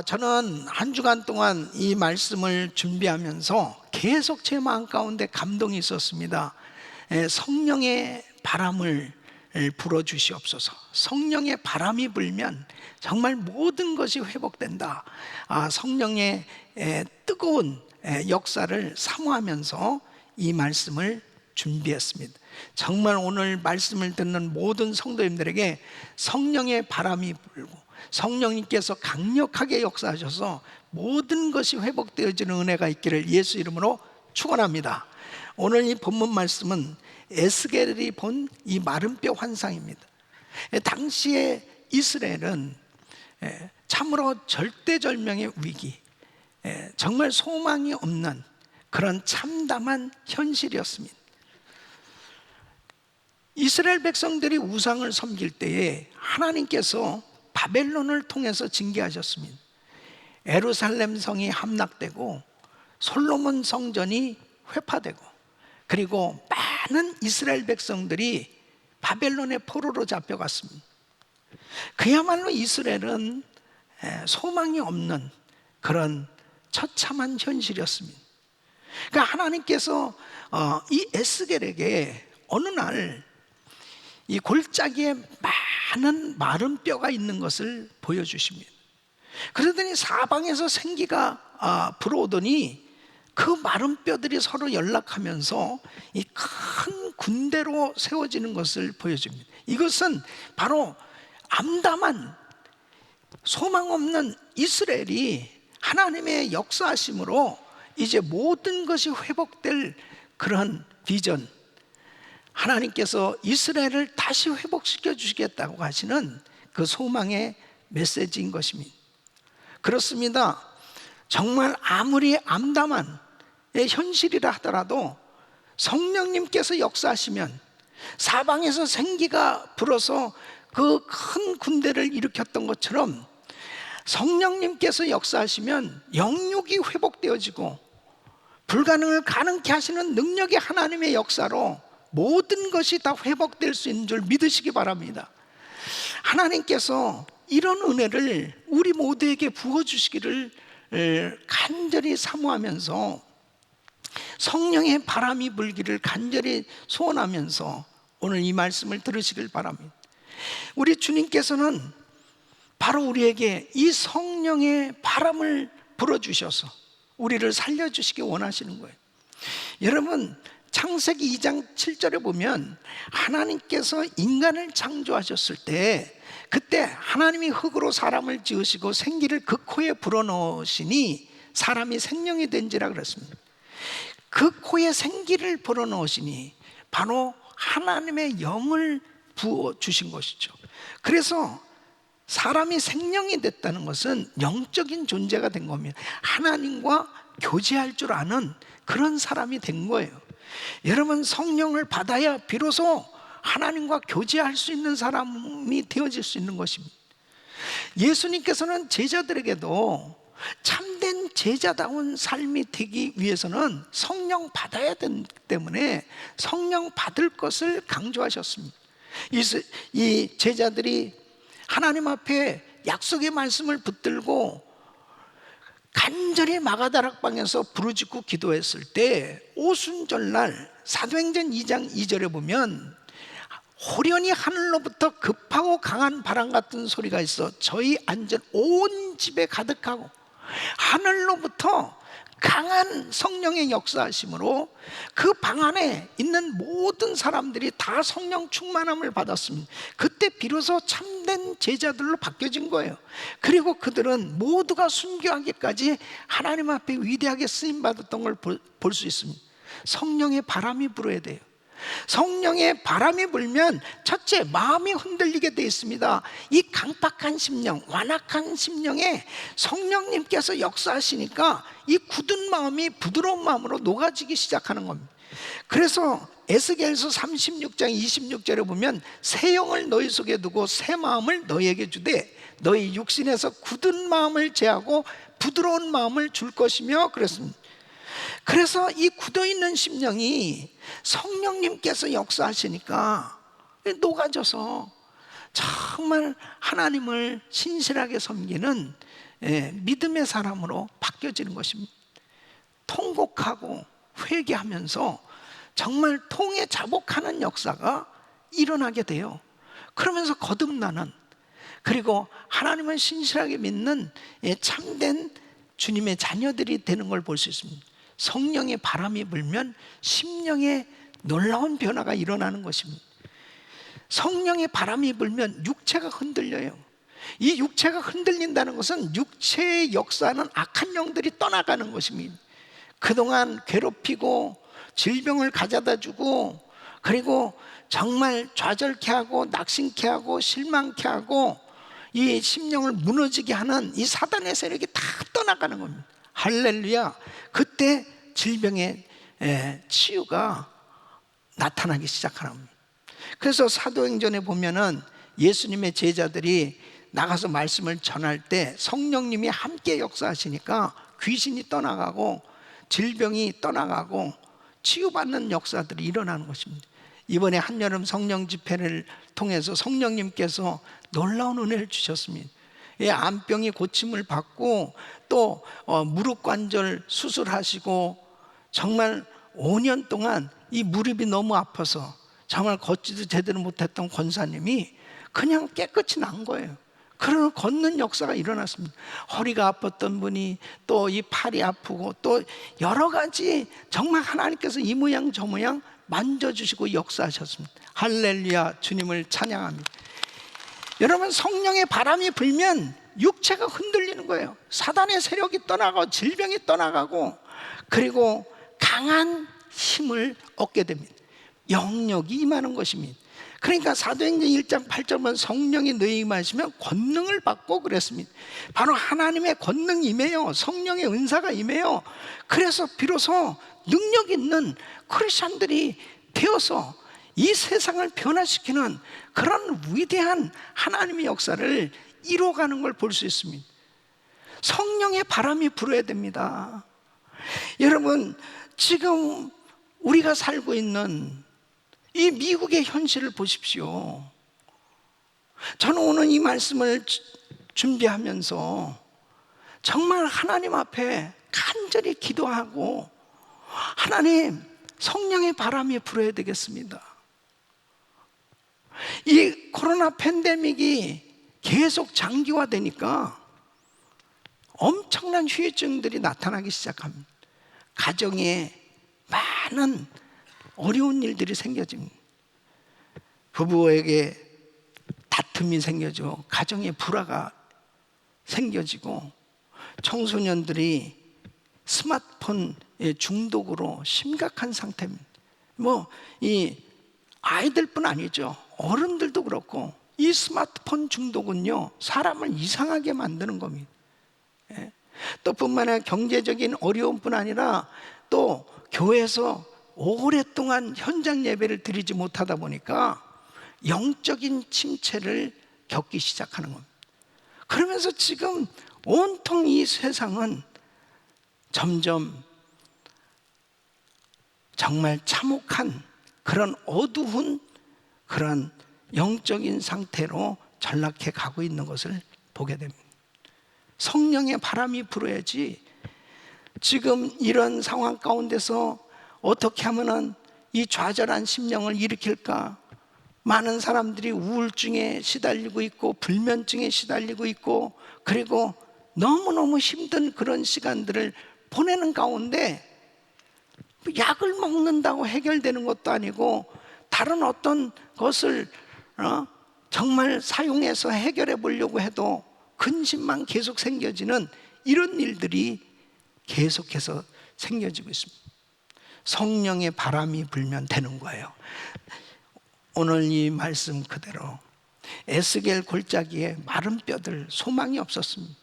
저는 한 주간 동안 이 말씀을 준비하면서 계속 제 마음 가운데 감동이 있었습니다. 성령의 바람을 불어주시옵소서. 성령의 바람이 불면 정말 모든 것이 회복된다. 성령의 뜨거운 역사를 사모하면서 이 말씀을 준비했습니다. 정말 오늘 말씀을 듣는 모든 성도님들에게 성령의 바람이 불고 성령님께서 강력하게 역사하셔서 모든 것이 회복되어지는 은혜가 있기를 예수 이름으로 축원합니다. 오늘 이 본문 말씀은 에스겔이 본 이 마른 뼈 환상입니다. 당시에 이스라엘은 참으로 절대절명의 위기, 정말 소망이 없는 그런 참담한 현실이었습니다. 이스라엘 백성들이 우상을 섬길 때에 하나님께서 바벨론을 통해서 징계하셨습니다. 예루살렘 성이 함락되고 솔로몬 성전이 회파되고 그리고 많은 이스라엘 백성들이 바벨론의 포로로 잡혀갔습니다. 그야말로 이스라엘은 소망이 없는 그런 처참한 현실이었습니다. 그러니까 하나님께서 이 에스겔에게 어느 날 이 골짜기에 많은 마른 뼈가 있는 것을 보여주십니다. 그러더니 사방에서 생기가 불어오더니 그 마른 뼈들이 서로 연락하면서 이 큰 군대로 세워지는 것을 보여줍니다. 이것은 바로 암담한 소망 없는 이스라엘이 하나님의 역사하심으로 이제 모든 것이 회복될 그런 비전, 하나님께서 이스라엘을 다시 회복시켜 주시겠다고 하시는 그 소망의 메시지인 것입니다. 그렇습니다. 정말 아무리 암담한 현실이라 하더라도 성령님께서 역사하시면 사방에서 생기가 불어서 그 큰 군대를 일으켰던 것처럼 성령님께서 역사하시면 영육이 회복되어지고 불가능을 가능케 하시는 능력의 하나님의 역사로 모든 것이 다 회복될 수 있는 줄 믿으시기 바랍니다. 하나님께서 이런 은혜를 우리 모두에게 부어주시기를 간절히 사모하면서 성령의 바람이 불기를 간절히 소원하면서 오늘 이 말씀을 들으시길 바랍니다. 우리 주님께서는 바로 우리에게 이 성령의 바람을 불어주셔서 우리를 살려주시기 원하시는 거예요. 여러분, 창세기 2장 7절에 보면 하나님께서 인간을 창조하셨을 때 그때 하나님이 흙으로 사람을 지으시고 생기를 그 코에 불어넣으시니 사람이 생명이 된지라 그랬습니다. 그 코에 생기를 불어넣으시니 바로 하나님의 영을 부어주신 것이죠. 그래서 사람이 생명이 됐다는 것은 영적인 존재가 된 겁니다. 하나님과 교제할 줄 아는 그런 사람이 된 거예요. 여러분, 성령을 받아야 비로소 하나님과 교제할 수 있는 사람이 되어질 수 있는 것입니다. 예수님께서는 제자들에게도 참된 제자다운 삶이 되기 위해서는 성령 받아야 되기 때문에 성령 받을 것을 강조하셨습니다. 이 제자들이 하나님 앞에 약속의 말씀을 붙들고 간절히 마가다락방에서 부르짖고 기도했을 때 오순절날 사도행전 2장 2절에 보면 호련히 하늘로부터 급하고 강한 바람 같은 소리가 있어 저희 앉은 온 집에 가득하고 하늘로부터 강한 성령의 역사하심으로 그 방 안에 있는 모든 사람들이 다 성령 충만함을 받았습니다. 그때 비로소 참된 제자들로 바뀌어진 거예요. 그리고 그들은 모두가 순교하기까지 하나님 앞에 위대하게 쓰임받았던 걸 볼 수 있습니다. 성령의 바람이 불어야 돼요. 성령의 바람이 불면 첫째, 마음이 흔들리게 되어 있습니다. 이 강팍한 심령, 완악한 심령에 성령님께서 역사하시니까 이 굳은 마음이 부드러운 마음으로 녹아지기 시작하는 겁니다. 그래서 에스겔서 36장 26절에 보면 새 영을 너희 속에 두고 새 마음을 너희에게 주되 너희 육신에서 굳은 마음을 제하고 부드러운 마음을 줄 것이며 그랬습니다. 그래서 이 굳어있는 심령이 성령님께서 역사하시니까 녹아져서 정말 하나님을 신실하게 섬기는 믿음의 사람으로 바뀌어지는 것입니다. 통곡하고 회개하면서 정말 통에 자복하는 역사가 일어나게 돼요. 그러면서 거듭나는, 그리고 하나님을 신실하게 믿는 참된 주님의 자녀들이 되는 걸 볼 수 있습니다. 성령의 바람이 불면 심령에 놀라운 변화가 일어나는 것입니다. 성령의 바람이 불면 육체가 흔들려요. 이 육체가 흔들린다는 것은 육체의 역사는 악한 영들이 떠나가는 것입니다. 그동안 괴롭히고 질병을 가져다 주고, 그리고 정말 좌절케 하고 낙심케 하고 실망케 하고 이 심령을 무너지게 하는 이 사단의 세력이 다 떠나가는 겁니다. 할렐루야. 그때 질병의 치유가 나타나기 시작하는 겁니다. 그래서 사도행전에 보면은 예수님의 제자들이 나가서 말씀을 전할 때 성령님이 함께 역사하시니까 귀신이 떠나가고 질병이 떠나가고 치유받는 역사들이 일어나는 것입니다. 이번에 한여름 성령 집회를 통해서 성령님께서 놀라운 은혜를 주셨습니다. 암병이 고침을 받고 또 무릎 관절 수술하시고, 정말 5년 동안 이 무릎이 너무 아파서 정말 걷지도 제대로 못했던 권사님이 그냥 깨끗이 난 거예요. 그런 걷는 역사가 일어났습니다. 허리가 아팠던 분이 또 이 팔이 아프고 또 여러 가지 정말 하나님께서 이 모양 저 모양 만져주시고 역사하셨습니다. 할렐루야. 주님을 찬양합니다. 여러분, 성령의 바람이 불면 육체가 흔들리는 거예요. 사단의 세력이 떠나가고 질병이 떠나가고, 그리고 강한 힘을 얻게 됩니다. 영력이 임하는 것입니다. 그러니까 사도행전 1장 8절은 성령이 너희에게 임하시면 권능을 받고 그랬습니다. 바로 하나님의 권능이 임해요. 성령의 은사가 임해요. 그래서 비로소 능력 있는 크리스천들이 되어서 이 세상을 변화시키는 그런 위대한 하나님의 역사를 이루어가는 걸 볼 수 있습니다. 성령의 바람이 불어야 됩니다. 여러분, 지금 우리가 살고 있는 이 미국의 현실을 보십시오. 저는 오늘 이 말씀을 준비하면서 정말 하나님 앞에 간절히 기도하고, 하나님, 성령의 바람이 불어야 되겠습니다. 이 코로나 팬데믹이 계속 장기화되니까 엄청난 후유증들이 나타나기 시작합니다. 가정에 많은 어려운 일들이 생겨집니다. 부부에게 다툼이 생겨지고 가정의 불화가 생겨지고, 청소년들이 스마트폰 중독으로 심각한 상태입니다. 이 아이들뿐 아니죠. 어른들도 그렇고 이 스마트폰 중독은요, 사람을 이상하게 만드는 겁니다. 또 뿐만 아니라 경제적인 어려움뿐 아니라 또 교회에서 오랫동안 현장 예배를 드리지 못하다 보니까 영적인 침체를 겪기 시작하는 겁니다. 그러면서 지금 온통 이 세상은 점점 정말 참혹한 그런 어두운 그런 영적인 상태로 전락해 가고 있는 것을 보게 됩니다. 성령의 바람이 불어야지. 지금 이런 상황 가운데서 어떻게 하면은 이 좌절한 심령을 일으킬까? 많은 사람들이 우울증에 시달리고 있고 불면증에 시달리고 있고, 그리고 너무너무 힘든 그런 시간들을 보내는 가운데 약을 먹는다고 해결되는 것도 아니고 다른 어떤 것을 정말 사용해서 해결해 보려고 해도 근심만 계속 생겨지는 이런 일들이 계속해서 생겨지고 있습니다. 성령의 바람이 불면 되는 거예요. 오늘 이 말씀 그대로 에스겔 골짜기에 마른 뼈들, 소망이 없었습니다.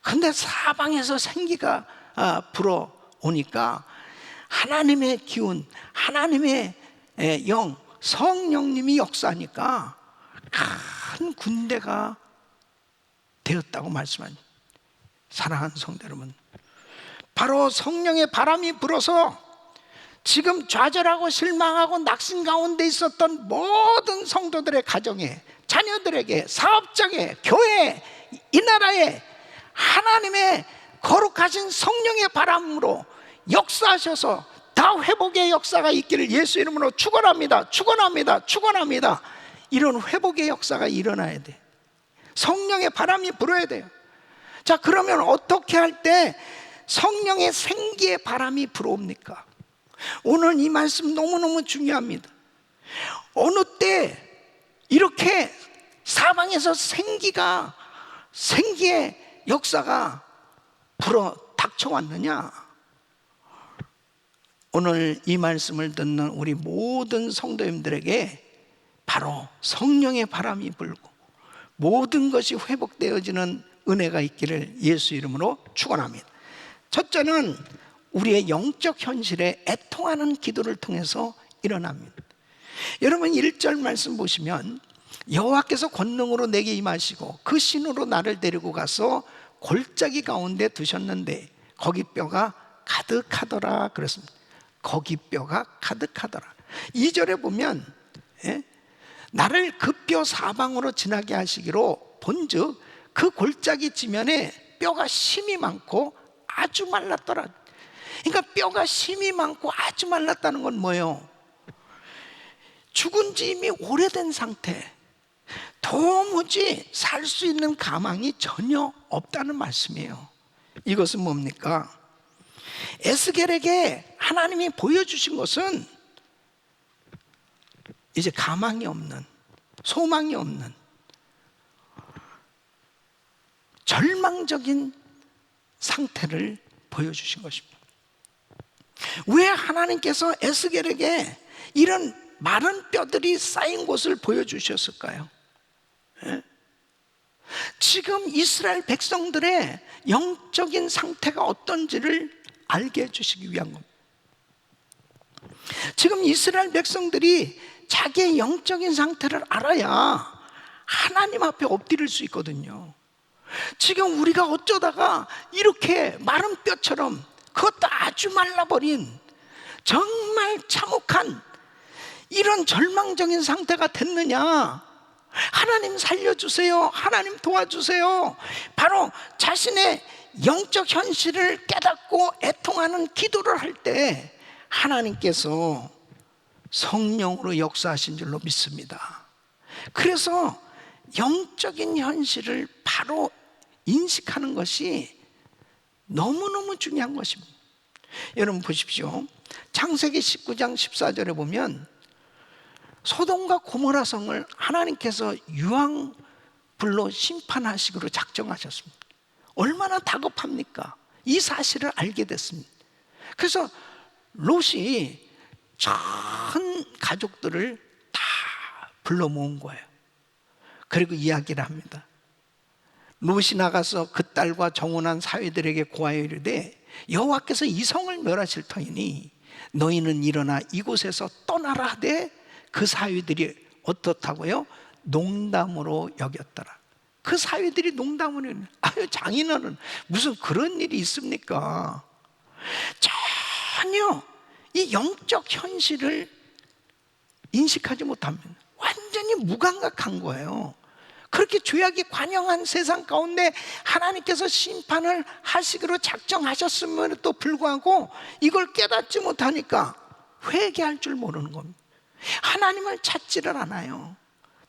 근데 사방에서 생기가 불어오니까 하나님의 기운, 하나님의 영, 성령님이 역사하니까 큰 군대가 되었다고 말씀합니다. 사랑하는 성도 여러분, 바로 성령의 바람이 불어서 지금 좌절하고 실망하고 낙심 가운데 있었던 모든 성도들의 가정에, 자녀들에게, 사업장에, 교회에, 이 나라에 하나님의 거룩하신 성령의 바람으로 역사하셔서 다 회복의 역사가 있기를 예수 이름으로 축원합니다. 축원합니다. 축원합니다. 이런 회복의 역사가 일어나야 돼. 성령의 바람이 불어야 돼요. 자, 그러면 어떻게 할 때 성령의 생기의 바람이 불어옵니까? 오늘 이 말씀 너무너무 중요합니다. 어느 때 이렇게 사방에서 생기의 역사가 불어 닥쳐왔느냐? 오늘 이 말씀을 듣는 우리 모든 성도님들에게 바로 성령의 바람이 불고 모든 것이 회복되어지는 은혜가 있기를 예수 이름으로 축원합니다. 첫째는 우리의 영적 현실에 애통하는 기도를 통해서 일어납니다. 여러분 1절 말씀 보시면 여호와께서 권능으로 내게 임하시고 그 신으로 나를 데리고 가서 골짜기 가운데 두셨는데 거기 뼈가 가득하더라 그랬습니다. 거기 뼈가 가득하더라. 2절에 보면 나를 그 뼈 사방으로 지나게 하시기로 본즉 그 골짜기 지면에 뼈가 심이 많고 아주 말랐더라. 그러니까 뼈가 심이 많고 아주 말랐다는 건 뭐예요? 죽은 지 이미 오래된 상태, 도무지 살 수 있는 가망이 전혀 없다는 말씀이에요. 이것은 뭡니까? 에스겔에게 하나님이 보여주신 것은 이제 가망이 없는, 소망이 없는 절망적인 상태를 보여주신 것입니다. 왜 하나님께서 에스겔에게 이런 마른 뼈들이 쌓인 곳을 보여주셨을까요? 지금 이스라엘 백성들의 영적인 상태가 어떤지를 알게 해주시기 위한 겁니다. 지금 이스라엘 백성들이 자기의 영적인 상태를 알아야 하나님 앞에 엎드릴 수 있거든요. 지금 우리가 어쩌다가 이렇게 마른 뼈처럼, 그것도 아주 말라버린 정말 참혹한 이런 절망적인 상태가 됐느냐? 하나님 살려주세요. 하나님 도와주세요. 바로 자신의 영적 현실을 깨닫고 애통하는 기도를 할 때 하나님께서 성령으로 역사하신 줄로 믿습니다. 그래서 영적인 현실을 바로 인식하는 것이 너무너무 중요한 것입니다. 여러분 보십시오. 창세기 19장 14절에 보면 소돔과 고모라 성을 하나님께서 유황불로 심판하시기로 작정하셨습니다. 얼마나 다급합니까? 이 사실을 알게 됐습니다. 그래서 롯이 전 가족들을 다 불러 모은 거예요. 그리고 이야기를 합니다. 롯이 나가서 그 딸과 정혼한 사위들에게 고하여 이르되 여호와께서 이 성을 멸하실 터이니 너희는 일어나 이곳에서 떠나라 하되 그 사위들이 어떻다고요? 농담으로 여겼더라. 그 사위들이 농담으로, 아유 장인어른 무슨 그런 일이 있습니까? 전혀 이 영적 현실을 인식하지 못합니다. 완전히 무감각한 거예요. 그렇게 죄악이 관영한 세상 가운데 하나님께서 심판을 하시기로 작정하셨음에도 불구하고 이걸 깨닫지 못하니까 회개할 줄 모르는 겁니다. 하나님을 찾지를 않아요.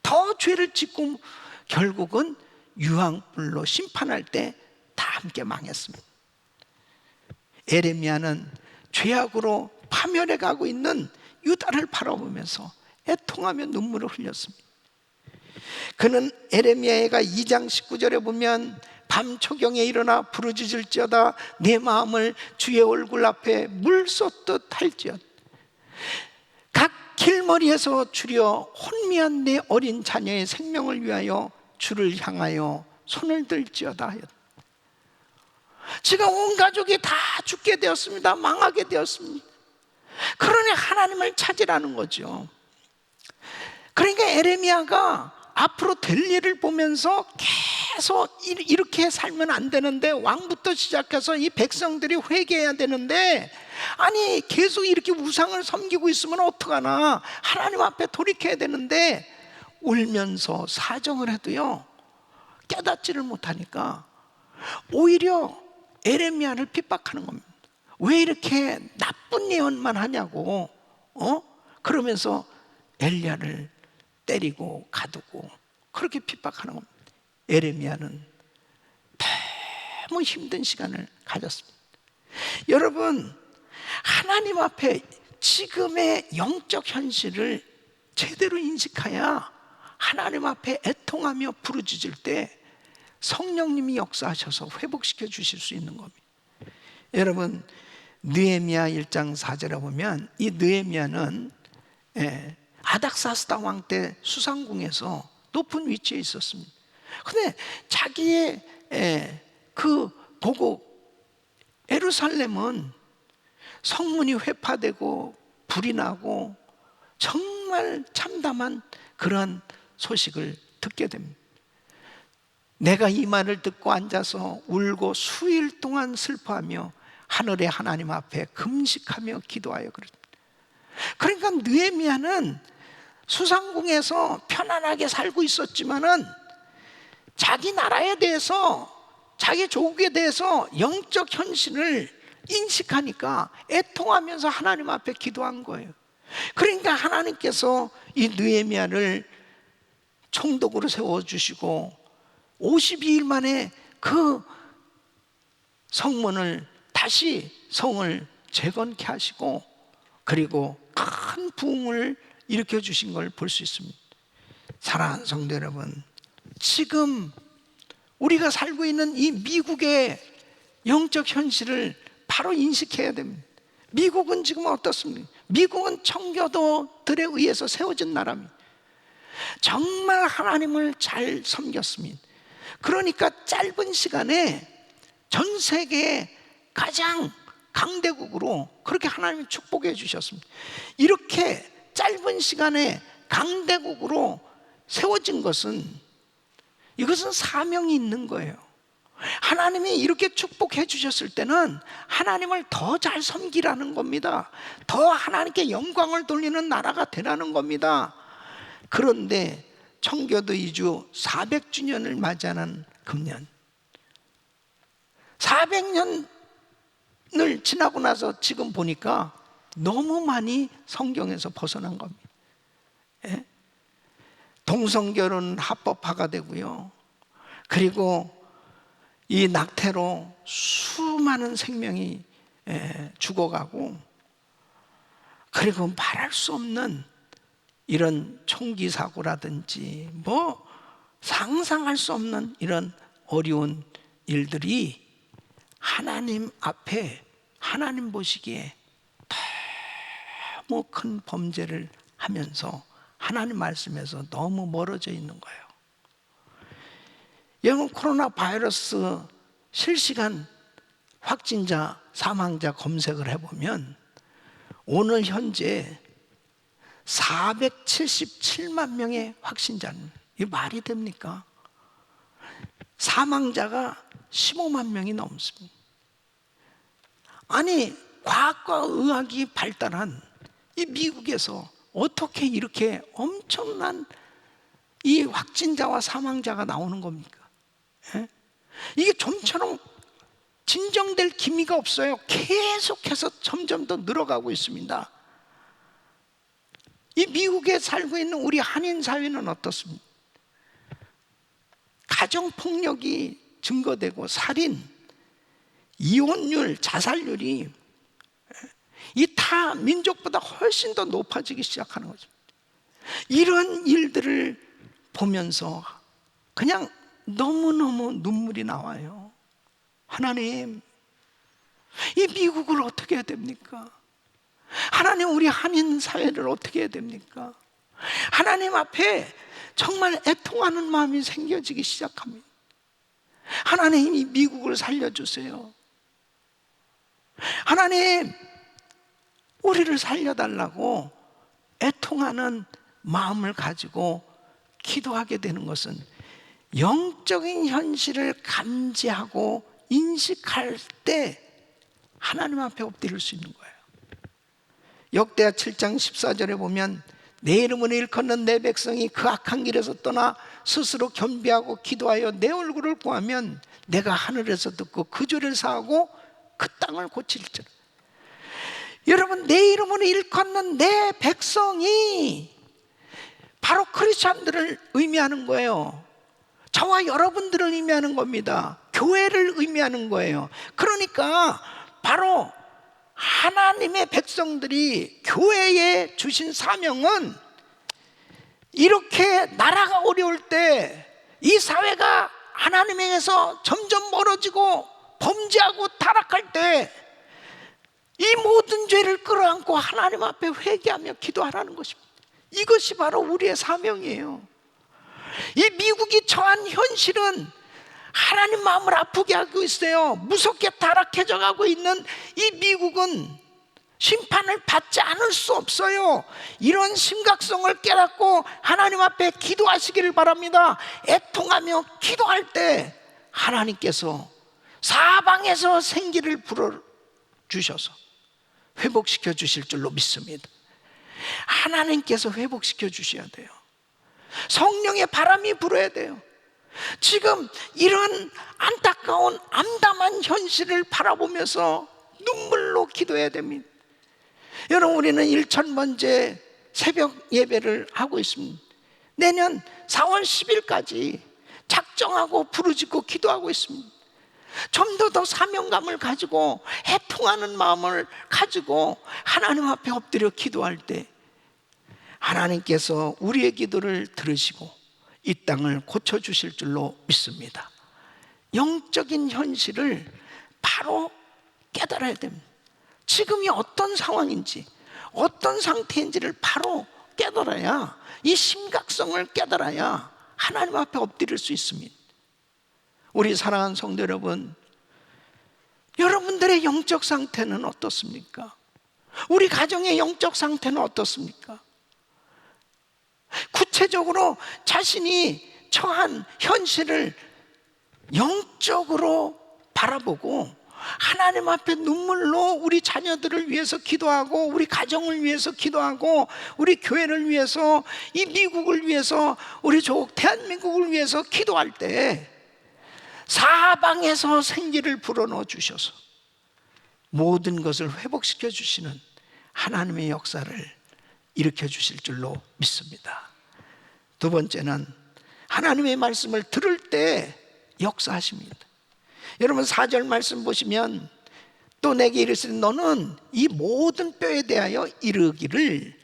더 죄를 짓고 결국은 유황불로 심판할 때 다 함께 망했습니다. 에레미야는 죄악으로 파멸해 가고 있는 유다를 바라보면서 애통하며 눈물을 흘렸습니다. 그는 에레미야가 2장 19절에 보면 밤 초경에 일어나 부르짖을지어다 내 마음을 주의 얼굴 앞에 물 쏟듯 할지어다 각 길머리에서 주려 혼미한 내 어린 자녀의 생명을 위하여 주를 향하여 손을 들지어다 하였다. 지금 온 가족이 다 죽게 되었습니다. 망하게 되었습니다. 그러니 하나님을 찾으라는 거죠. 그러니까 에레미야가 앞으로 될 일을 보면서 계속 이렇게 살면 안 되는데, 왕부터 시작해서 이 백성들이 회개해야 되는데, 아니 계속 이렇게 우상을 섬기고 있으면 어떡하나, 하나님 앞에 돌이켜야 되는데 울면서 사정을 해도요 깨닫지를 못하니까 오히려 에레미야를 핍박하는 겁니다. 왜 이렇게 나쁜 예언만 하냐고, 그러면서 엘리야를 때리고 가두고 그렇게 핍박하는 겁니다. 에레미야는 너무 힘든 시간을 가졌습니다. 여러분, 하나님 앞에 지금의 영적 현실을 제대로 인식해야 하나님 앞에 애통하며 부르짖을 때 성령님이 역사하셔서 회복시켜 주실 수 있는 겁니다. 여러분, 느헤미야 1장 4절에 보면 이 느헤미야는 아닥사스다 왕 때 수상궁에서 높은 위치에 있었습니다. 근데 자기의 그 보고 예루살렘은 성문이 회파되고 불이 나고 정말 참담한 그러한 소식을 듣게 됩니다. 내가 이 말을 듣고 앉아서 울고 수일 동안 슬퍼하며 하늘의 하나님 앞에 금식하며 기도하여 그랬습니다. 그러니까 느헤미야는 수상궁에서 편안하게 살고 있었지만은 자기 나라에 대해서, 자기 조국에 대해서 영적 현실을 인식하니까 애통하면서 하나님 앞에 기도한 거예요. 그러니까 하나님께서 이 느헤미야를 총독으로 세워주시고 52일 만에 그 성문을 다시 성을 재건케 하시고 그리고 큰 부흥을 일으켜 주신 걸 볼 수 있습니다. 사랑하는 성도 여러분, 지금 우리가 살고 있는 이 미국의 영적 현실을 바로 인식해야 됩니다. 미국은 지금 어떻습니까? 미국은 청교도들에 의해서 세워진 나라입니다. 정말 하나님을 잘 섬겼습니다. 그러니까 짧은 시간에 전 세계에 가장 강대국으로 그렇게 하나님이 축복해 주셨습니다. 이렇게 짧은 시간에 강대국으로 세워진 것은, 이것은 사명이 있는 거예요. 하나님이 이렇게 축복해 주셨을 때는 하나님을 더 잘 섬기라는 겁니다. 더 하나님께 영광을 돌리는 나라가 되라는 겁니다. 그런데 청교도 이주 400주년을 맞이하는 금년, 400년을 지나고 나서 지금 보니까 너무 많이 성경에서 벗어난 겁니다. 동성결혼 합법화가 되고요, 그리고 이 낙태로 수많은 생명이 죽어가고, 그리고 말할 수 없는 이런 총기 사고라든지 뭐 상상할 수 없는 이런 어려운 일들이 하나님 앞에, 하나님 보시기에 너무 큰 범죄를 하면서 하나님 말씀에서 너무 멀어져 있는 거예요. 여러분, 코로나 바이러스 실시간 확진자, 사망자 검색을 해보면 오늘 현재 477만 명의 확진자는, 이게 말이 됩니까? 사망자가 15만 명이 넘습니다. 아니, 과학과 의학이 발달한 이 미국에서 어떻게 이렇게 엄청난 이 확진자와 사망자가 나오는 겁니까? 이게 좀처럼 진정될 기미가 없어요. 계속해서 점점 더 늘어가고 있습니다. 이 미국에 살고 있는 우리 한인 사회는 어떻습니까? 가정폭력이 증거되고 살인, 이혼율, 자살률이 이 타 민족보다 훨씬 더 높아지기 시작하는 거죠. 이런 일들을 보면서 그냥 너무너무 눈물이 나와요. 하나님, 이 미국을 어떻게 해야 됩니까? 하나님, 우리 한인 사회를 어떻게 해야 됩니까? 하나님 앞에 정말 애통하는 마음이 생겨지기 시작합니다. 하나님, 이 미국을 살려주세요. 하나님, 우리를 살려달라고 애통하는 마음을 가지고 기도하게 되는 것은 영적인 현실을 감지하고 인식할 때 하나님 앞에 엎드릴 수 있는 거예요. 역대하 7장 14절에 보면 내 이름을 일컫는 내 백성이 그 악한 길에서 떠나 스스로 겸비하고 기도하여 내 얼굴을 구하면 내가 하늘에서 듣고 그 죄를 사하고 그 땅을 고칠지라. 여러분, 내 이름으로 일컫는 내 백성이 바로 크리스찬들을 의미하는 거예요. 저와 여러분들을 의미하는 겁니다. 교회를 의미하는 거예요. 그러니까 바로 하나님의 백성들이 교회에 주신 사명은 이렇게 나라가 어려울 때, 이 사회가 하나님에게서 점점 멀어지고 범죄하고 타락할 때 이 모든 죄를 끌어안고 하나님 앞에 회개하며 기도하라는 것입니다. 이것이 바로 우리의 사명이에요. 이 미국이 처한 현실은 하나님 마음을 아프게 하고 있어요. 무섭게 타락해져 가고 있는 이 미국은 심판을 받지 않을 수 없어요. 이런 심각성을 깨닫고 하나님 앞에 기도하시기를 바랍니다. 애통하며 기도할 때 하나님께서 사방에서 생기를 불어주셔서 회복시켜 주실 줄로 믿습니다. 하나님께서 회복시켜 주셔야 돼요. 성령의 바람이 불어야 돼요. 지금 이런 안타까운 암담한 현실을 바라보면서 눈물로 기도해야 됩니다. 여러분, 우리는 1000번째 새벽 예배를 하고 있습니다. 내년 4월 10일까지 작정하고 부르짖고 기도하고 있습니다. 좀 더 사명감을 가지고 애통하는 마음을 가지고 하나님 앞에 엎드려 기도할 때 하나님께서 우리의 기도를 들으시고 이 땅을 고쳐주실 줄로 믿습니다. 영적인 현실을 바로 깨달아야 됩니다. 지금이 어떤 상황인지, 어떤 상태인지를 바로 깨달아야, 이 심각성을 깨달아야 하나님 앞에 엎드릴 수 있습니다. 우리 사랑하는 성도 여러분, 여러분들의 영적 상태는 어떻습니까? 우리 가정의 영적 상태는 어떻습니까? 구체적으로 자신이 처한 현실을 영적으로 바라보고 하나님 앞에 눈물로 우리 자녀들을 위해서 기도하고, 우리 가정을 위해서 기도하고, 우리 교회를 위해서, 이 미국을 위해서, 우리 조국 대한민국을 위해서 기도할 때 사방에서 생기를 불어넣어 주셔서 모든 것을 회복시켜 주시는 하나님의 역사를 일으켜 주실 줄로 믿습니다. 두 번째는 하나님의 말씀을 들을 때 역사하십니다. 여러분, 4절 말씀 보시면 또 내게 이르시되 너는 이 모든 뼈에 대하여 이르기를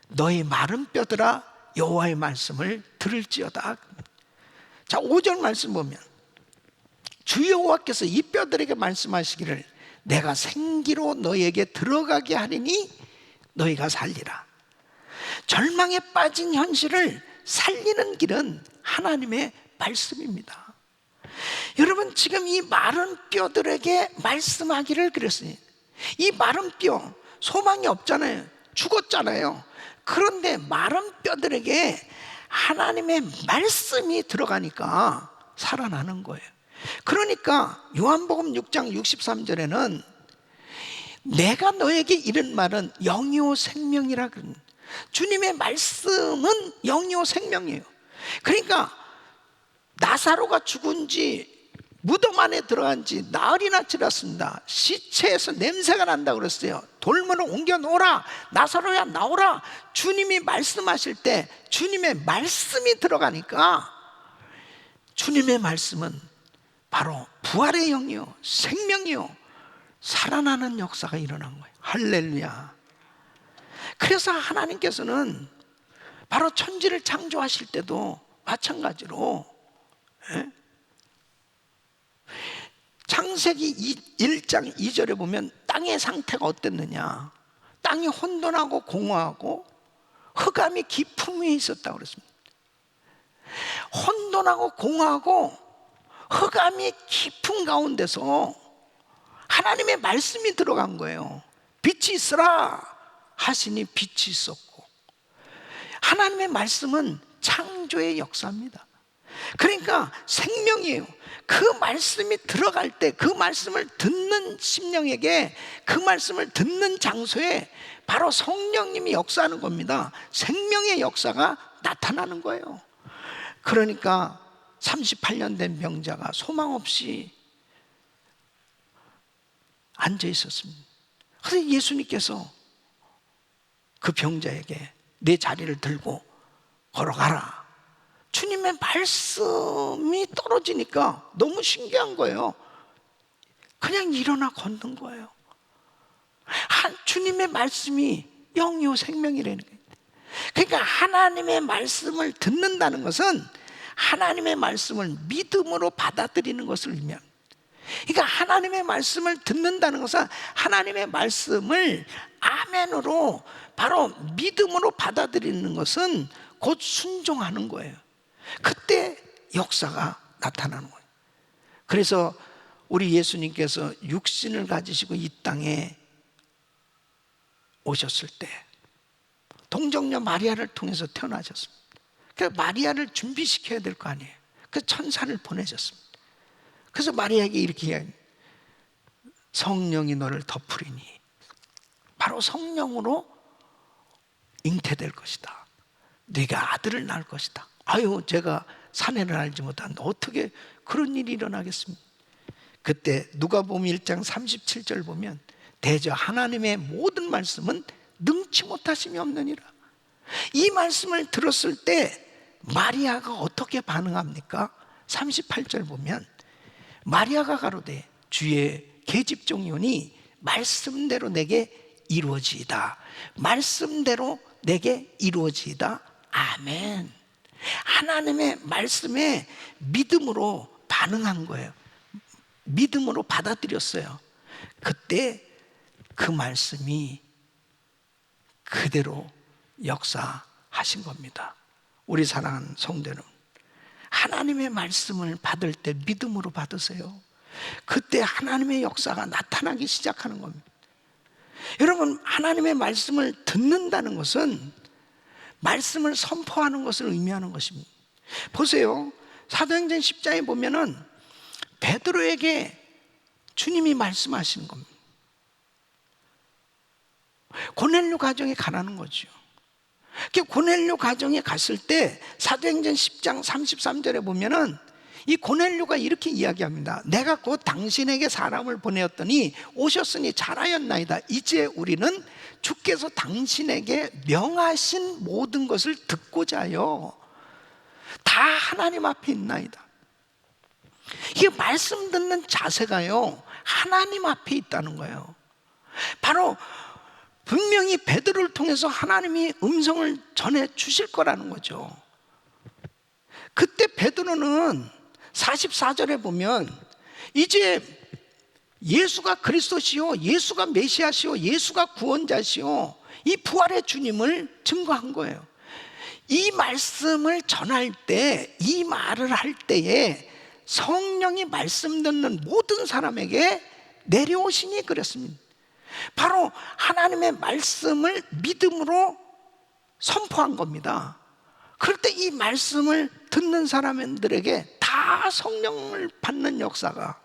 너희 마른 뼈들아 여호와의 말씀을 들을지어다. 자, 5절 말씀 보면 주 여호와께서 이 뼈들에게 말씀하시기를 내가 생기로 너희에게 들어가게 하리니 너희가 살리라. 절망에 빠진 현실을 살리는 길은 하나님의 말씀입니다. 여러분, 지금 이 마른 뼈들에게 말씀하기를 그랬어요. 이 마른 뼈, 소망이 없잖아요. 죽었잖아요. 그런데 마른 뼈들에게 하나님의 말씀이 들어가니까 살아나는 거예요. 그러니까 요한복음 6장 63절에는 내가 너에게 이른 말은 영이요 생명이라 그럽니다. 주님의 말씀은 영이요 생명이에요. 그러니까 나사로가 죽은 지 무덤 안에 들어간 지 나흘이나 지났습니다. 시체에서 냄새가 난다고 그랬어요. 돌문을 옮겨 놓으라, 나사로야 나오라. 주님이 말씀하실 때 주님의 말씀이 들어가니까 주님의 말씀은 바로 부활의 영이요 생명이요 살아나는 역사가 일어난 거예요. 할렐루야. 그래서 하나님께서는 바로 천지를 창조하실 때도 마찬가지로 창세기 1장 2절에 보면 땅의 상태가 어땠느냐, 땅이 혼돈하고 공허하고 흑암이 깊은 위에 있었다고 그랬습니다. 혼돈하고 공허하고 흑암이 깊은 가운데서 하나님의 말씀이 들어간 거예요. 빛이 있으라 하시니 빛이 있었고, 하나님의 말씀은 창조의 역사입니다. 그러니까 생명이에요. 그 말씀이 들어갈 때 그 말씀을 듣는 심령에게, 그 말씀을 듣는 장소에 바로 성령님이 역사하는 겁니다. 생명의 역사가 나타나는 거예요. 그러니까 38년 된 병자가 소망 없이 앉아 있었습니다. 그래서 예수님께서 그 병자에게 내 자리를 들고 걸어가라. 주님의 말씀이 떨어지니까 너무 신기한 거예요. 그냥 일어나 걷는 거예요. 주님의 말씀이 영이요 생명이라는 거예요. 그러니까 하나님의 말씀을 듣는다는 것은 하나님의 말씀을 믿음으로 받아들이는 것을 의미합니다. 그러니까 하나님의 말씀을 듣는다는 것은 하나님의 말씀을 아멘으로 바로 믿음으로 받아들이는 것은 곧 순종하는 거예요. 그때 역사가 나타나는 거예요. 그래서 우리 예수님께서 육신을 가지시고 이 땅에 오셨을 때 동정녀 마리아를 통해서 태어나셨습니다. 그래서 마리아를 준비시켜야 될 거 아니에요. 그래서 천사를 보내셨습니다. 그래서 마리아에게 이렇게 이야기합니다. 성령이 너를 덮으리니 바로 성령으로 잉태될 것이다. 네가 아들을 낳을 것이다. 아유, 제가 사내를 알지 못하는데 어떻게 그런 일이 일어나겠습니까? 그때 누가복음 1장 37절 보면 대저 하나님의 모든 말씀은 능치 못하심이 없느니라. 이 말씀을 들었을 때 마리아가 어떻게 반응합니까? 38절 보면 마리아가 가로되 주의 계집종이오니 말씀대로 내게 이루어지이다. 말씀대로 내게 이루어지이다. 아멘. 하나님의 말씀에 믿음으로 반응한 거예요. 믿음으로 받아들였어요. 그때 그 말씀이 그대로 역사하신 겁니다. 우리 사랑하는 성도 여러분, 하나님의 말씀을 받을 때 믿음으로 받으세요. 그때 하나님의 역사가 나타나기 시작하는 겁니다. 여러분, 하나님의 말씀을 듣는다는 것은 말씀을 선포하는 것을 의미하는 것입니다. 보세요. 사도행전 10장에 보면은 베드로에게 주님이 말씀하시는 겁니다. 고넬료 가정에 가라는 거죠. 고넬료 가정에 갔을 때 사도행전 10장 33절에 보면은 이 고넬료가 이렇게 이야기합니다. 내가 곧 당신에게 사람을 보내었더니 오셨으니 잘하였나이다. 이제 우리는 주께서 당신에게 명하신 모든 것을 듣고자 하여 다 하나님 앞에 있나이다. 이 말씀 듣는 자세가요, 하나님 앞에 있다는 거예요. 바로 분명히 베드로를 통해서 하나님이 음성을 전해 주실 거라는 거죠. 그때 베드로는 44절에 보면 이제 예수가 그리스도시요, 예수가 메시아시요, 예수가 구원자시요, 이 부활의 주님을 증거한 거예요. 이 말씀을 전할 때, 이 말을 할 때에 성령이 말씀 듣는 모든 사람에게 내려오시니 그랬습니다. 바로 하나님의 말씀을 믿음으로 선포한 겁니다. 그럴 때 이 말씀을 듣는 사람들에게 다 성령을 받는 역사가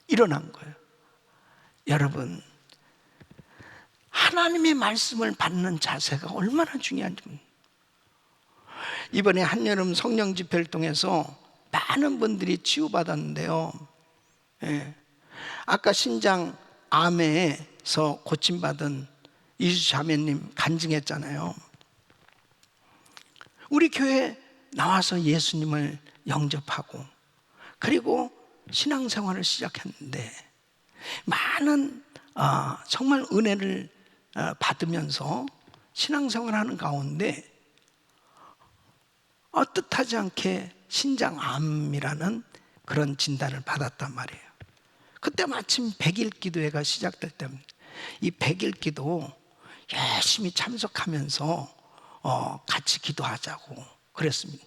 일어난 거예요. 여러분, 하나님의 말씀을 받는 자세가 얼마나 중요한지. 이번에 한여름 성령 집회를 통해서 많은 분들이 치유받았는데요. 예. 아까 신장 암에서 고침받은 이수 자매님 간증했잖아요. 우리 교회 나와서 예수님을 영접하고 그리고 신앙생활을 시작했는데 많은 정말 은혜를 받으면서 신앙생활하는 가운데 뜻하지 않게 신장암이라는 그런 진단을 받았단 말이에요. 그때 마침 100일 기도회가 시작될 때입니다. 이 100일 기도 열심히 참석하면서 같이 기도하자고 그랬습니다.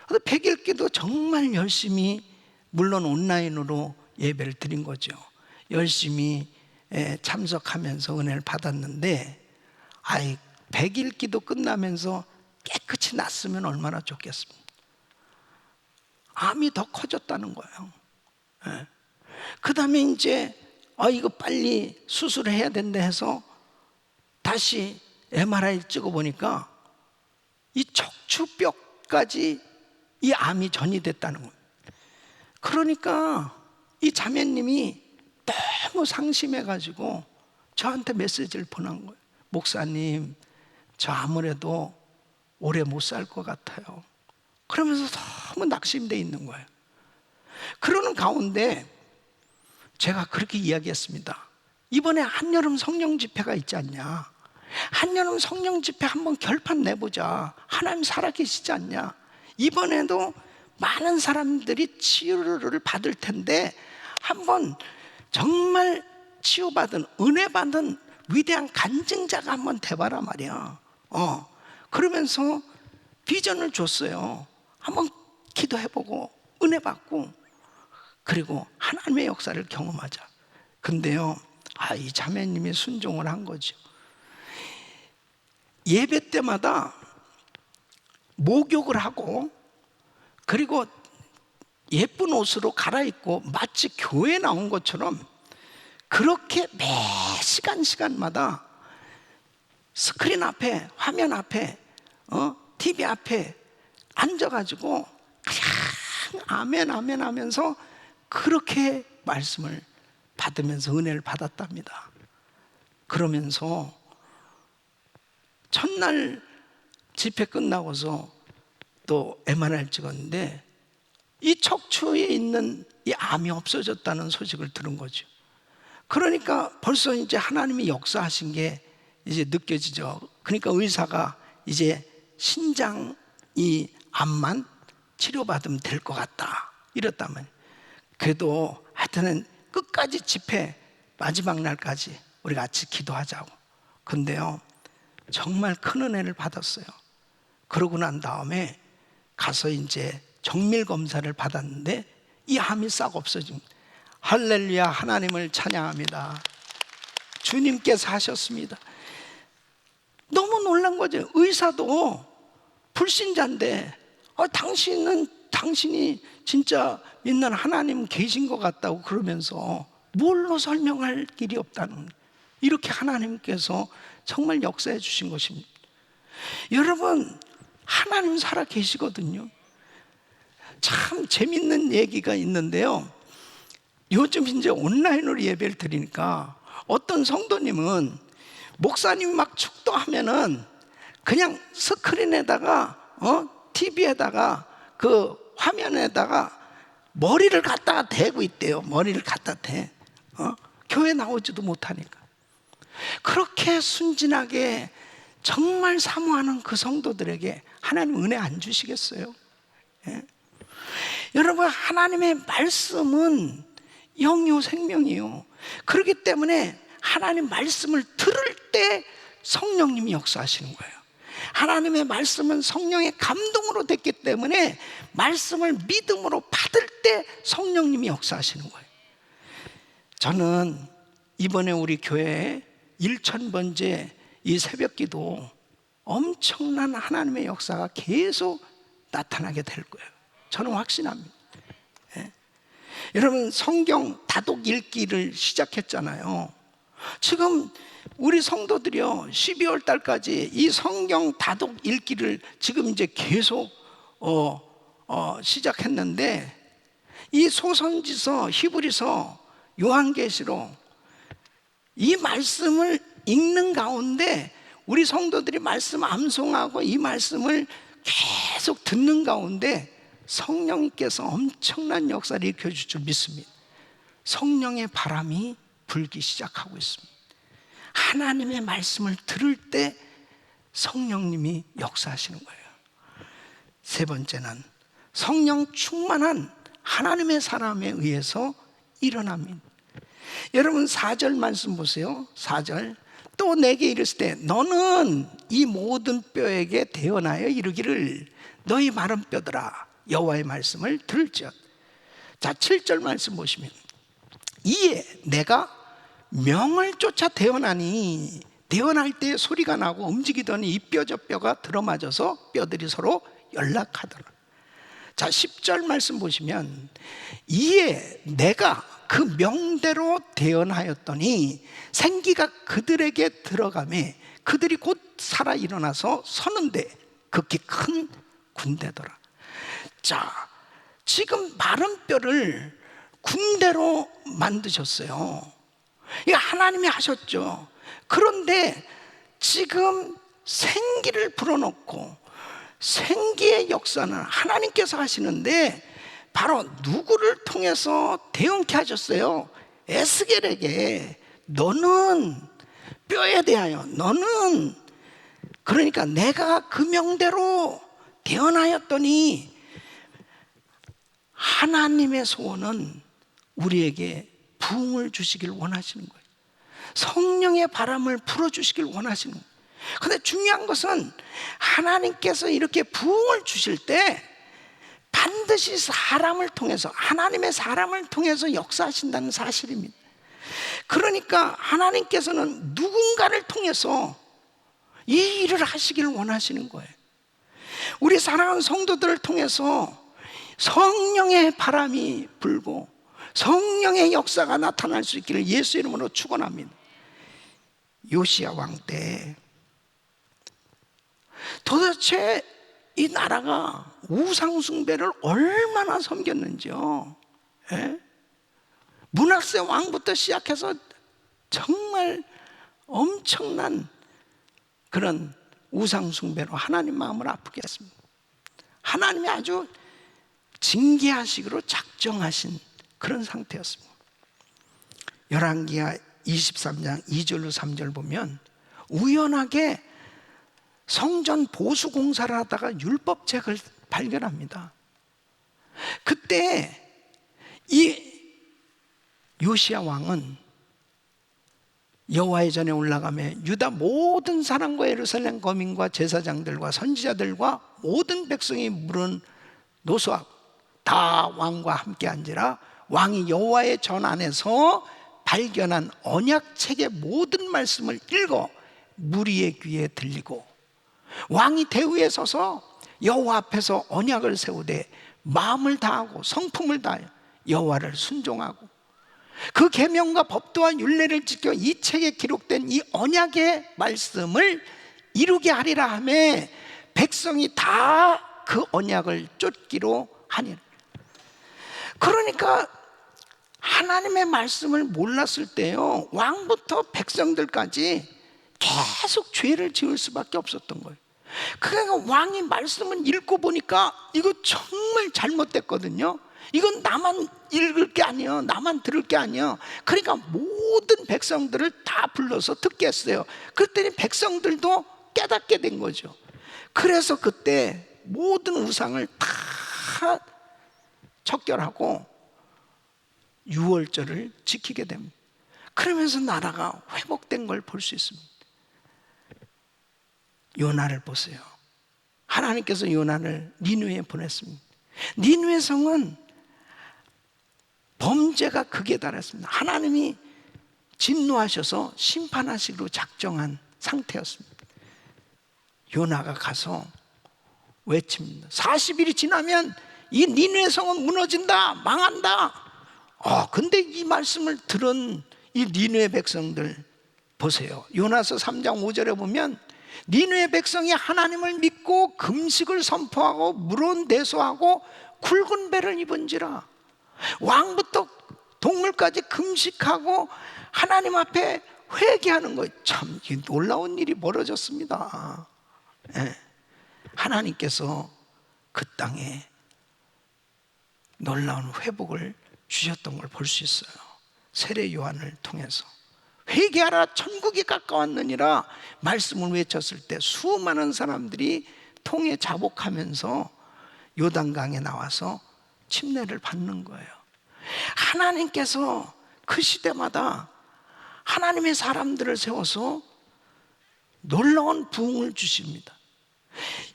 100일 기도 정말 열심히, 물론 온라인으로 예배를 드린 거죠. 열심히 참석하면서 은혜를 받았는데 100일 기도 끝나면서 깨끗이 났으면 얼마나 좋겠습니까? 암이 더 커졌다는 거예요. 그 다음에 이제 이거 빨리 수술을 해야 된다 해서 다시 MRI 찍어보니까 이 척추뼈까지 이 암이 전이됐다는 거예요. 그러니까 이 자매님이 너무 상심해가지고 저한테 메시지를 보낸 거예요. 목사님, 저 아무래도 오래 못 살 것 같아요. 그러면서 너무 낙심되어 있는 거예요. 그러는 가운데 제가 그렇게 이야기했습니다. 이번에 한여름 성령 집회가 있지 않냐? 한여름 성령 집회 한번 결판 내보자. 하나님 살아계시지 않냐? 이번에도 많은 사람들이 치유를 받을 텐데 한번 정말 치유받은, 은혜 받은 위대한 간증자가 한번 돼봐라 말이야. 그러면서 비전을 줬어요. 한번 기도해보고 은혜 받고 그리고 하나님의 역사를 경험하자. 근데요, 이 자매님이 순종을 한 거죠. 예배 때마다 목욕을 하고 그리고 예쁜 옷으로 갈아입고 마치 교회에 나온 것처럼 그렇게 매 시간마다 스크린 앞에, 화면 앞에, TV 앞에 앉아가지고 그냥 아멘 아멘 하면서 그렇게 말씀을 받으면서 은혜를 받았답니다. 그러면서 첫날 집회 끝나고서 또 MRI를 찍었는데 이 척추에 있는 이 암이 없어졌다는 소식을 들은 거죠. 그러니까 벌써 이제 하나님이 역사하신 게 이제 느껴지죠. 그러니까 의사가 이제 신장 이 암만 치료받으면 될 것 같다 이랬다면, 그래도 하여튼 끝까지 집회 마지막 날까지 우리 같이 기도하자고. 근데요, 정말 큰 은혜를 받았어요. 그러고 난 다음에 가서 이제 정밀 검사를 받았는데 이 암이 싹 없어집니다. 할렐루야, 하나님을 찬양합니다. 주님께서 하셨습니다. 너무 놀란 거죠. 의사도 불신자인데 당신이 진짜 믿는 하나님 계신 것 같다고 그러면서 뭘로 설명할 길이 없다는, 이렇게 하나님께서 정말 역사해 주신 것입니다. 여러분, 하나님 살아 계시거든요. 참 재밌는 얘기가 있는데요, 요즘 이제 온라인으로 예배를 드리니까 어떤 성도님은 목사님 막 축도하면은 그냥 스크린에다가 TV에다가 그 화면에다가 머리를 갖다가 대고 있대요. 머리를 갖다 대. 교회 나오지도 못하니까. 그렇게 순진하게 정말 사모하는 그 성도들에게 하나님 은혜 안 주시겠어요? 예? 여러분, 하나님의 말씀은 영이요 생명이요. 그렇기 때문에 하나님 말씀을 들을 때 성령님이 역사하시는 거예요. 하나님의 말씀은 성령의 감동으로 됐기 때문에 말씀을 믿음으로 받을 때 성령님이 역사하시는 거예요. 저는 이번에 우리 교회에 1000번째 이 새벽기도 엄청난 하나님의 역사가 계속 나타나게 될 거예요. 저는 확신합니다. 예. 여러분, 성경 다독 읽기를 시작했잖아요. 지금 우리 성도들이요, 12월 달까지 이 성경 다독 읽기를 지금 이제 계속 시작했는데, 이 소선지서, 히브리서, 요한계시록 이 말씀을 읽는 가운데 우리 성도들이 말씀 암송하고 이 말씀을 계속 듣는 가운데 성령님께서 엄청난 역사를 일으켜줄 줄 믿습니다. 성령의 바람이 불기 시작하고 있습니다. 하나님의 말씀을 들을 때 성령님이 역사하시는 거예요. 세 번째는 성령 충만한 하나님의 사람에 의해서 일어납니다. 여러분, 4절 말씀 보세요. 4절. 또 내게 이르실 때 너는 이 모든 뼈에게 대언하여 이르기를 너희 마른 뼈들아 여호와의 말씀을 들을지어다. 자, 7절 말씀 보시면 이에 내가 명을 쫓아 대언하니, 대언할 때 소리가 나고 움직이더니 이 뼈 저 뼈가 들어맞아서 뼈들이 서로 연락하더라. 자, 10절 말씀 보시면 이에 내가 그 명대로 대언하였더니 생기가 그들에게 들어가매 그들이 곧 살아 일어나서 서는데 극히 큰 군대더라. 자, 지금 마른 뼈를 군대로 만드셨어요. 이거 하나님이 하셨죠. 그런데 지금 생기를 불어넣고 생기의 역사는 하나님께서 하시는데 바로 누구를 통해서 대응케 하셨어요? 에스겔에게 너는 뼈에 대하여 너는 그러니까 내가 그 명대로 태어나였더니 하나님의 소원은 우리에게 부흥을 주시길 원하시는 거예요. 성령의 바람을 불어주시길 원하시는 거예요. 그런데 중요한 것은 하나님께서 이렇게 부흥을 주실 때 반드시 사람을 통해서 하나님의 사람을 통해서 역사하신다는 사실입니다. 그러니까 하나님께서는 누군가를 통해서 이 일을 하시길 원하시는 거예요. 우리 사랑하는 성도들을 통해서 성령의 바람이 불고 성령의 역사가 나타날 수 있기를 예수 이름으로 축원합니다. 요시야 왕 때 도대체 이 나라가 우상 숭배를 얼마나 섬겼는지요. 예? 므낫세 왕부터 시작해서 정말 엄청난 그런 우상 숭배로 하나님 마음을 아프게 했습니다. 하나님이 아주 징계하시기로 작정하신 그런 상태였습니다. 열왕기하 23장 2절로 3절 보면 우연하게 성전 보수 공사를 하다가 율법책을 발견합니다. 그때 이 요시야 왕은 여호와의 전에 올라가며 유다 모든 사람과 예루살렘 거민과 제사장들과 선지자들과 모든 백성이 물은 노소하고 다 왕과 함께 앉으라. 왕이 여호와의 전 안에서 발견한 언약책의 모든 말씀을 읽어 무리의 귀에 들리고 왕이 대위에 서서 여호와 앞에서 언약을 세우되 마음을 다하고 성품을 다하여 여호와를 순종하고 그 계명과 법도와 율례를 지켜 이 책에 기록된 이 언약의 말씀을 이루게 하리라 하며 백성이 다 그 언약을 쫓기로 하니라. 그러니까 하나님의 말씀을 몰랐을 때요, 왕부터 백성들까지 계속 죄를 지을 수밖에 없었던 거예요. 그러니까 왕이 말씀을 읽고 보니까 이거 정말 잘못됐거든요. 이건 나만 읽을 게 아니에요. 나만 들을 게 아니에요. 그러니까 모든 백성들을 다 불러서 듣게 했어요. 그랬더니 백성들도 깨닫게 된 거죠. 그래서 그때 모든 우상을 다 척결하고 유월절을 지키게 됩니다. 그러면서 나라가 회복된 걸 볼 수 있습니다. 요나를 보세요. 하나님께서 요나를 니느웨에 보냈습니다. 니느웨 성은 범죄가 극에 달했습니다. 하나님이 진노하셔서 심판하시기로 작정한 상태였습니다. 요나가 가서 외칩니다. 40일이 지나면 이 니느웨 성은 무너진다, 망한다. 근데 이 말씀을 들은 이 니느웨 백성들 보세요. 요나서 3장 5절에 보면 니느웨 백성이 하나님을 믿고 금식을 선포하고 물은 대소하고 굵은 배를 입은지라. 왕부터 동물까지 금식하고 하나님 앞에 회개하는 거예요. 참 놀라운 일이 벌어졌습니다. 네. 하나님께서 그 땅에 놀라운 회복을 주셨던 걸 볼 수 있어요. 세례 요한을 통해서 회개하라 천국이 가까웠느니라 말씀을 외쳤을 때 수많은 사람들이 통에 자복하면서 요단강에 나와서 침례를 받는 거예요. 하나님께서 그 시대마다 하나님의 사람들을 세워서 놀라운 부흥을 주십니다.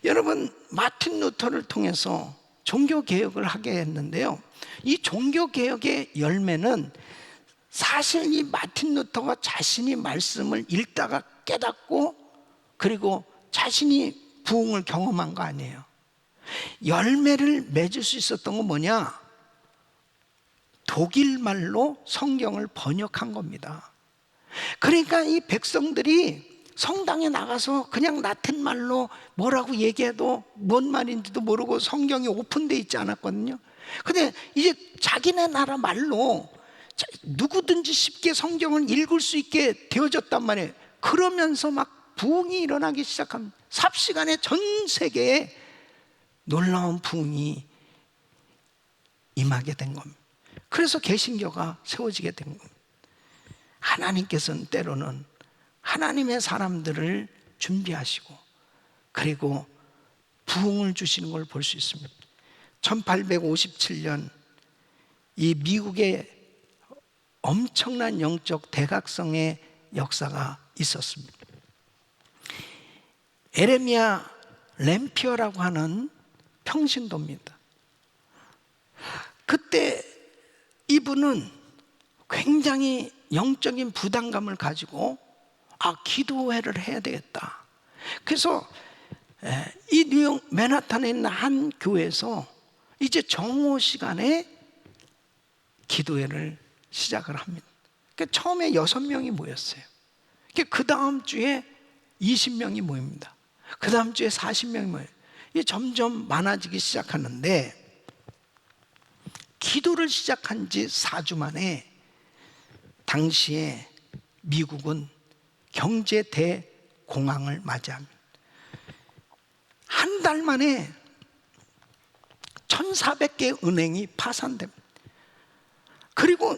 여러분, 마틴 루터를 통해서 종교개혁을 하게 했는데요, 이 종교개혁의 열매는 사실 이 마틴 루터가 자신이 말씀을 읽다가 깨닫고 그리고 자신이 부흥을 경험한 거 아니에요. 열매를 맺을 수 있었던 건 뭐냐? 독일말로 성경을 번역한 겁니다. 그러니까 이 백성들이 성당에 나가서 그냥 라틴말로 뭐라고 얘기해도 뭔 말인지도 모르고 성경이 오픈되어 있지 않았거든요. 근데 이제 자기네 나라 말로 누구든지 쉽게 성경을 읽을 수 있게 되어졌단 말이에요. 그러면서 막 부흥이 일어나기 시작합니다. 삽시간에 전 세계에 놀라운 부흥이 임하게 된 겁니다. 그래서 개신교가 세워지게 된 겁니다. 하나님께서는 때로는 하나님의 사람들을 준비하시고 그리고 부흥을 주시는 걸 볼 수 있습니다. 1857년 이 미국의 엄청난 영적 대각성의 역사가 있었습니다. 에레미야 램피어라고 하는 평신도입니다. 그때 이분은 굉장히 영적인 부담감을 가지고 기도회를 해야 되겠다. 그래서 이 뉴욕 맨하탄에 있는 한 교회에서 이제 정오 시간에 기도회를 시작을 합니다. 그러니까 처음에 6명이 모였어요. 그 다음 주에 20명이 모입니다. 그 다음 주에 40명이 모여요. 이게 점점 많아지기 시작하는데 기도를 시작한 지 4주 만에 당시에 미국은 경제 대공황을 맞이합니다. 한 달 만에 1,400개 은행이 파산됩니다. 그리고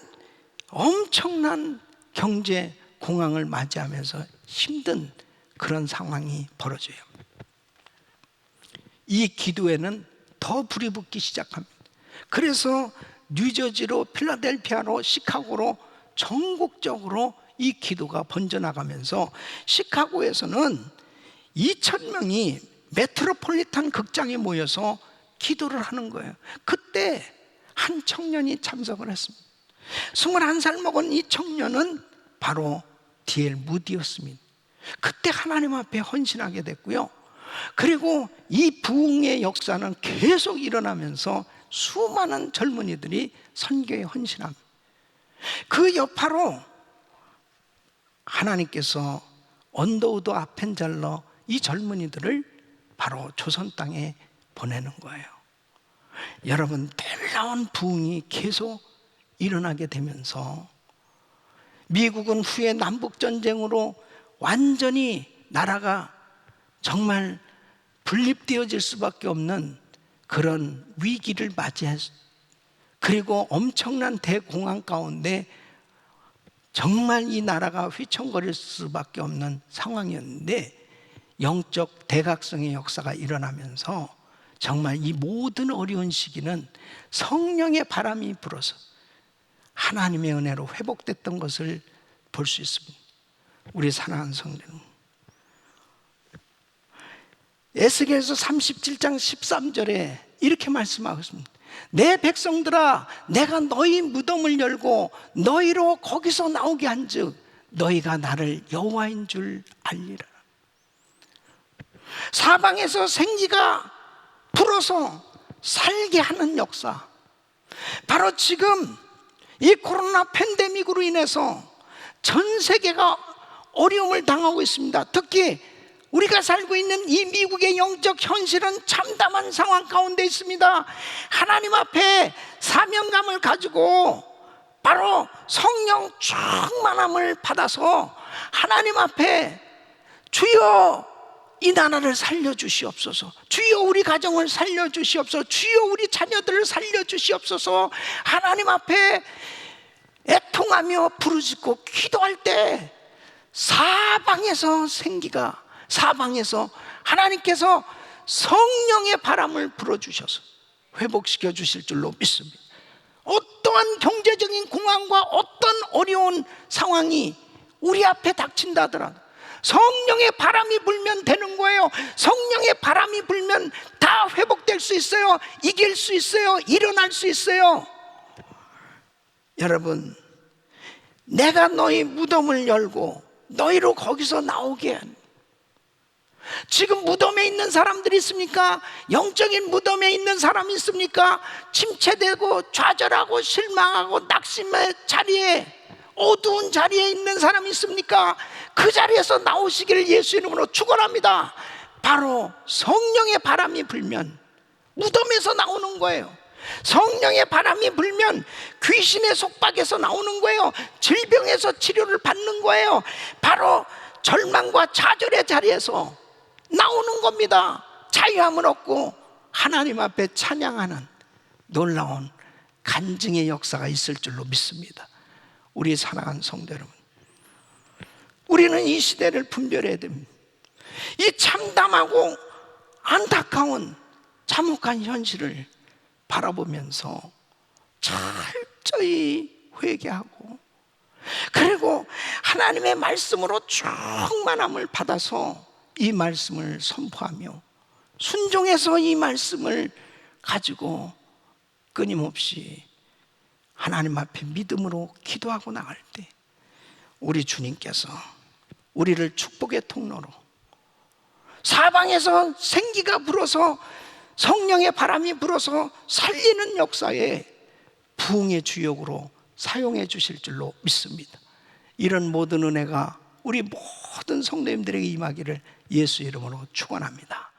엄청난 경제 공황을 맞이하면서 힘든 그런 상황이 벌어져요. 이 기도회는 더 불이 붙기 시작합니다. 그래서 뉴저지로 필라델피아로 시카고로 전국적으로 이 기도가 번져나가면서 시카고에서는 2,000명이 메트로폴리탄 극장에 모여서 기도를 하는 거예요. 그때 한 청년이 참석을 했습니다. 21살 먹은 이 청년은 바로 D.L. 무디였습니다. 그때 하나님 앞에 헌신하게 됐고요. 그리고 이 부흥의 역사는 계속 일어나면서 수많은 젊은이들이 선교에 헌신합니다. 그 여파로 하나님께서 언더우드 아펜젤러 이 젊은이들을 바로 조선 땅에 보내는 거예요. 여러분, 놀라운 부흥이 계속 일어나게 되면서 미국은 후에 남북전쟁으로 완전히 나라가 정말 분립되어질 수밖에 없는 그런 위기를 맞이했어요. 그리고 엄청난 대공황 가운데 정말 이 나라가 휘청거릴 수밖에 없는 상황이었는데 영적 대각성의 역사가 일어나면서 정말 이 모든 어려운 시기는 성령의 바람이 불어서 하나님의 은혜로 회복됐던 것을 볼 수 있습니다. 우리 사랑하는 성도님, 에스겔서 37장 13절에 이렇게 말씀하고 있습니다. 내 백성들아, 내가 너희 무덤을 열고 너희로 거기서 나오게 한즉 너희가 나를 여호와인 줄 알리라. 사방에서 생기가 불어서 살게 하는 역사, 바로 지금 이 코로나 팬데믹으로 인해서 전 세계가 어려움을 당하고 있습니다. 특히 우리가 살고 있는 이 미국의 영적 현실은 참담한 상황 가운데 있습니다. 하나님 앞에 사명감을 가지고 바로 성령 충만함을 받아서 하나님 앞에 주여 이 나라를 살려주시옵소서, 주여 우리 가정을 살려주시옵소서, 주여 우리 자녀들을 살려주시옵소서, 하나님 앞에 애통하며 부르짖고 기도할 때 사방에서 생기가, 사방에서 하나님께서 성령의 바람을 불어주셔서 회복시켜 주실 줄로 믿습니다. 어떠한 경제적인 공황과 어떤 어려운 상황이 우리 앞에 닥친다 하더라도 성령의 바람이 불면 되는 거예요. 성령의 바람이 불면 다 회복될 수 있어요. 이길 수 있어요. 일어날 수 있어요. 여러분, 내가 너희 무덤을 열고 너희로 거기서 나오게 한, 지금 무덤에 있는 사람들이 있습니까? 영적인 무덤에 있는 사람이 있습니까? 침체되고 좌절하고 실망하고 낙심의 자리에 어두운 자리에 있는 사람이 있습니까? 그 자리에서 나오시기를 예수 이름으로 축원합니다. 바로 성령의 바람이 불면 무덤에서 나오는 거예요. 성령의 바람이 불면 귀신의 속박에서 나오는 거예요. 질병에서 치료를 받는 거예요. 바로 절망과 좌절의 자리에서 나오는 겁니다. 자유함을 얻고 하나님 앞에 찬양하는 놀라운 간증의 역사가 있을 줄로 믿습니다. 우리 사랑하는 성도 여러분, 우리는 이 시대를 분별해야 됩니다. 이 참담하고 안타까운 참혹한 현실을 바라보면서 철저히 회개하고, 그리고 하나님의 말씀으로 충만함을 받아서 이 말씀을 선포하며 순종해서 이 말씀을 가지고 끊임없이 하나님 앞에 믿음으로 기도하고 나갈 때 우리 주님께서 우리를 축복의 통로로, 사방에서 생기가 불어서 성령의 바람이 불어서 살리는 역사에 부흥의 주역으로 사용해 주실 줄로 믿습니다. 이런 모든 은혜가 우리 모든 성도님들에게 임하기를 예수 이름으로 축원합니다.